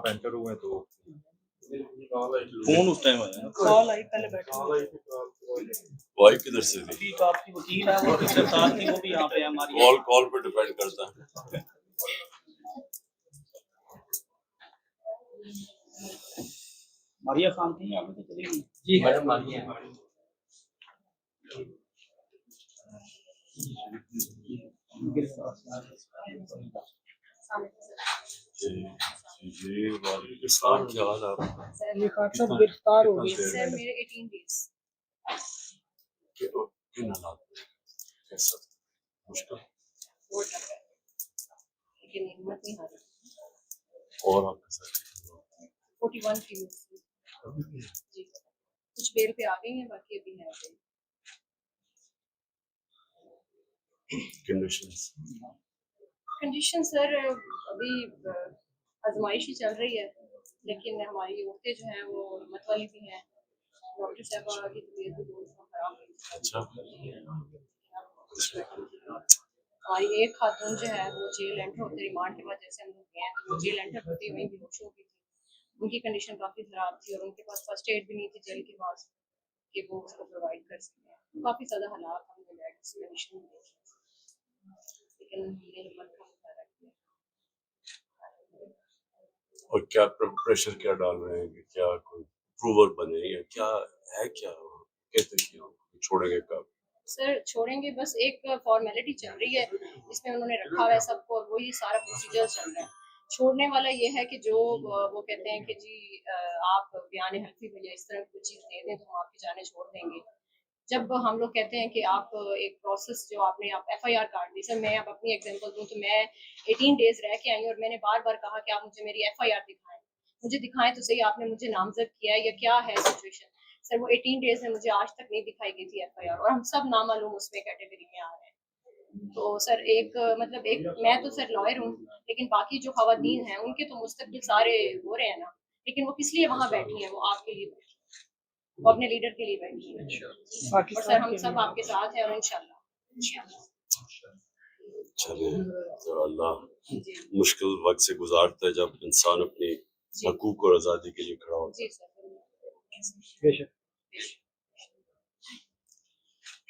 Enter हुए तो phone उस टाइम आया ना, कॉल आई, पहले बैठे वाई किधर से थी? अभी तो आपकी वकील है वो उसके साथ थी, वो भी यहाँ पे है हमारी। कॉल पे डिपेंड करता है। मारिया खान थी यहाँ पे, तो चली गई। जी मैडम मारिया जी वालेकुम, क्या हाल है आपका? सब गिरफ्तार हो गए सर मेरे 18 डेज किन हालात में? कैसा था? मुश्किल बहुत लग रहा है लेकिन हिम्मत नहीं हारी। और आपके साथ 41 फीमेल्स जी कुछ बेल पे आ गई हैं, बाकी अभी है कंडीशन सर अभी आजमाइश ही चल रही है, लेकिन हमारी औरतें जो हैं वो हिम्मत वाली भी हैं। डॉक्टर साहबा की तबीयत भी बहुत खराब है। अच्छा हमारी एक खातून जो है वो जेल एंटर होते रिमांड के बाद जैसे हम लोग गए हैं तो वो जेल एंटर होते ही वहीं बेहोश हो गई थी। उनकी कंडीशन काफ़ी ख़राब थी और उनके पास फर्स्ट एड भी नहीं थी जेल के पास कि वो उसको प्रोवाइड कर सकें। काफ़ी ज़्यादा हालात हमने इस कंडीशन में देखे, लेकिन हमने हिम्मत का मुजाहरा किया। और क्या प्रेशर क्या डाल रहे हैं कि क्या कोई प्रूवर बने या क्या है, क्या कहते हैं कि छोड़ेंगे कब? सर छोड़ेंगे, बस एक फॉर्मेलिटी चल रही है इसमें उन्होंने रखा हुआ है सबको और वही सारा प्रोसीजर चल रहा है। छोड़ने वाला ये है कि जो वो कहते हैं कि जी आप बयान हल्फी में या इस तरह की चीज़ दे दें तो हम आपकी जाने छोड़ देंगे। जब हम लोग कहते हैं कि आप एक प्रोसेस जो आपने आप FIR काट दी, सर मैं अब अपनी एग्जांपल दूं तो मैं 18 डेज रह के आई और मैंने बार बार कहा कि आप मुझे मेरी FIR दिखाएं, मुझे दिखाएं तो सही आपने मुझे नामजद किया है या क्या है सिचुएशन। सर वो 18 डेज में मुझे आज तक नहीं दिखाई गई थी FIR और हम सब नामालूम उसमें कैटेगरी में आ रहे हैं। तो सर एक मतलब एक मैं तो सर लॉयर हूँ, लेकिन बाकी जो खवातीन हैं उनके तो मुस्तकबिल सारे हो रहे हैं ना, लेकिन वो किस लिए वहाँ बैठी हैं? वो आपके लिए बैठी हैं, वो अपने लीडर के लिए बैठी है। और सर हम सब आपके साथ हैं और इंशाल्लाह चले तो अल्लाह मुश्किल वक्त से गुजारता है जब इंसान अपनी हकूक और आज़ादी के लिए खड़ा होता है। जी सर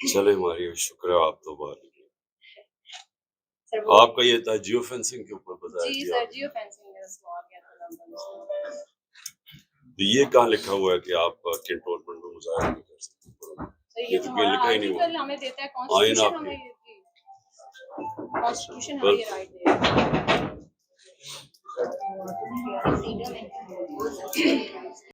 चले हमारी शुक्र है, आप तो बाहर निकले। आपका ये था जियो फेंसिंग के ऊपर बताया जी सर, जियो फेंसिंग में उसको आ गया था नंबर। तो ये कहाँ लिखा हुआ है कि आप कैंटोनमेंट में मुजाहिरा नहीं कर सकते? ये तो हमारा लिखा ही नहीं हुआ। आर्टिकल हमें देता है, कॉन्स्टिट्यूशन हमें कॉन्स्टिट्यूशन हमें ये राइट देता है।